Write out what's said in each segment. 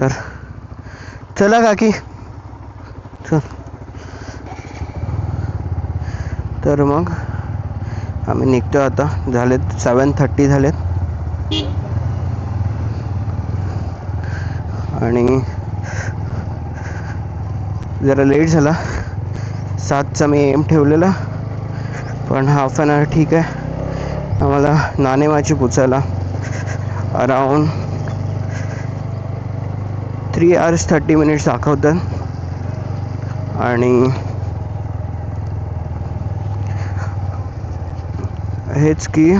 तर चला काकी चल. तर मग आम्ही निघतो आता. झालेत 7:30 झालेत आणि जरा लेट झाला. 7चा मी एम ठेवलेला, पण हाफ ॲन आवर ठीक आहे. आम्हाला नाणेमाची पोचायला अराऊंड 3 hours 30 minutes दाखवतात. आणि हेच की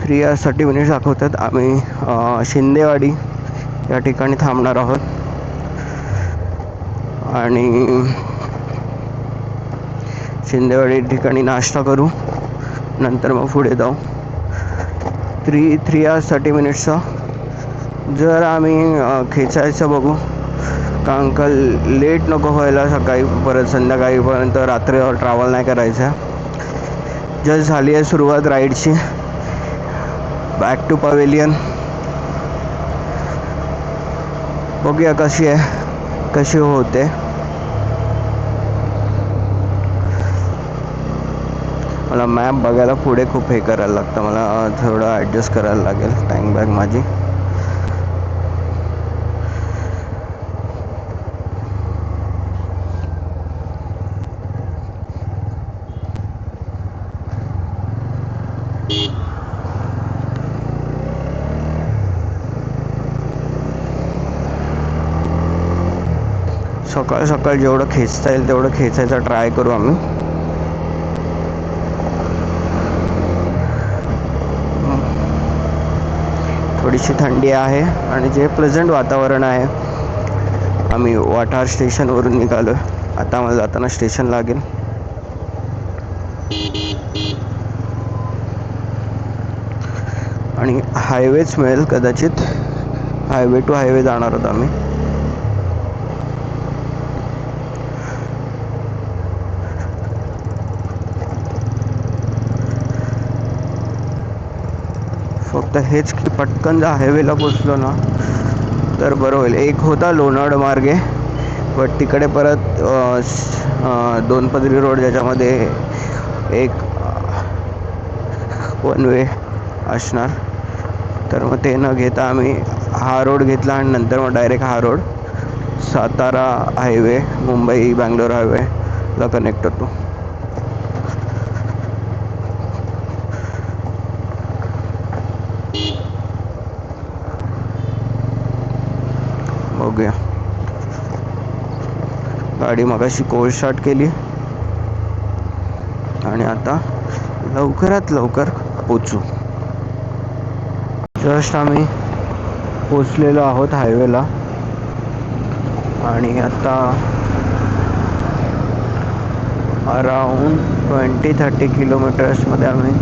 थ्री hours 30 minutes दाखवतात. आम्ही शिंदेवाडी या ठिकाणी थांबणार आहोत आणि शिंदेवाडी ठिकाणी नाश्ता करू, नंतर मग पुढे जाऊ. 3 hours 30 minutes जर आम्ही खेचायचं बघू, कारण का लेट नको व्हायला सकाळी परत संध्याकाळीपर्यंत रात्रीवर ट्रॅव्हल नाही करायचं. जस्ट झाली आहे सुरुवात राईडची. Back to pavilion. बघूया कशी होते. मला मॅप बघायला पुढे खूप हे करायला लागतं. मला थोडं ॲडजस्ट करायला लागेल टँक बॅग माझी. सकाळ सकाळ जेवढं खेचता येईल तेवढं खेचायचा ट्राय करू आम्ही. थोडीशी थंडी आहे आणि जे प्लेझंट वातावरण आहे. आम्ही वाठार स्टेशनवरून निघालो. आता आम्हाला जाताना स्टेशन लागेल. आणि हायवेच मिळेल कदाचित. हायवे टू हायवे जाणार आहोत आम्ही. फक्त हेच की पटकन जर हायवेला पोचलो ना तर बरं होईल. एक होता लोणावळा मार्गे, बट तिकडे परत 2 पदरी रोड ज्याच्यामध्ये एक 1 वे असणार. तर मग ते न घेता आम्ही हा रोड घेतला आणि नंतर मग डायरेक्ट हा रोड सातारा हायवे, मुंबई बँगलोर हायवेला कनेक्ट होतो. बघूया. गाडी मगाशी कोल्ड स्टार्ट केली आणि आता लवकरात लवकर पोचू. जस्ट आम्ही पोचलेलो आहोत हायवेला आणि आता अराऊंड 20-30 किलोमीटर्समध्ये आम्ही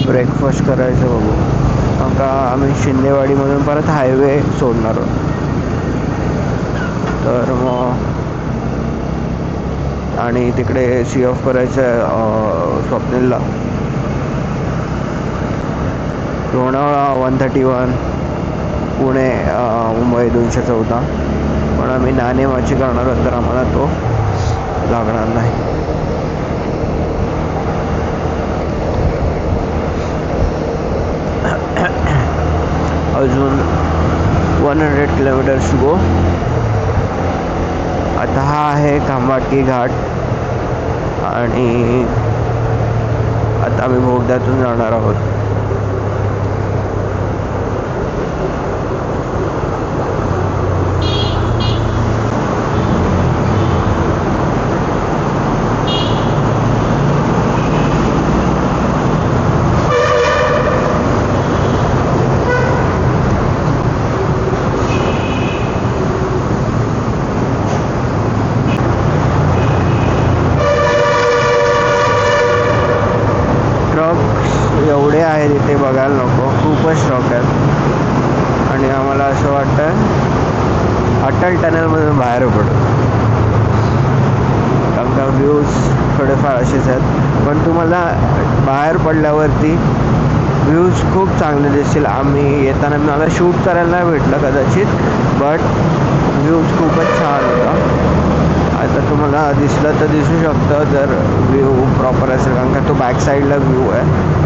ब्रेकफास्ट करायचं बघू. आता आम्ही शिंदेवाडीमधून परत हायवे सोडणार आहोत. तर मग आणि तिकडे सी ऑफ करायचं आहे स्वप्नीलला. लोणावळा 131, पुणे मुंबई 214. पण आम्ही नाणेमाची करणार आहोत तर आम्हाला तो लागणार नाही. अजून 100 किलोमीटर्स गो. आता हा आहे खंबाटकी घाट आणि आता आम्ही बोगद्यातून जाणार आहोत. एवढे आहेत इथे बघायला नको, खूपच स्टॉक आहेत. आणि आम्हाला असं वाटतं अटल टनलमधून बाहेर पडू. कारण का व्ह्यूज थोडेफार असेच आहेत. पण तुम्हाला बाहेर पडल्यावरती व्ह्यूज खूप चांगले दिसतील. आम्ही येताना मला शूट करायला नाही भेटलं कदाचित, बट व्ह्यूज खूपच छान होता. आता तुम्हाला दिसलं तर दिसू शकतं जर व्ह्यू प्रॉपर असेल, कारण का तो बॅक साईडला व्ह्यू आहे.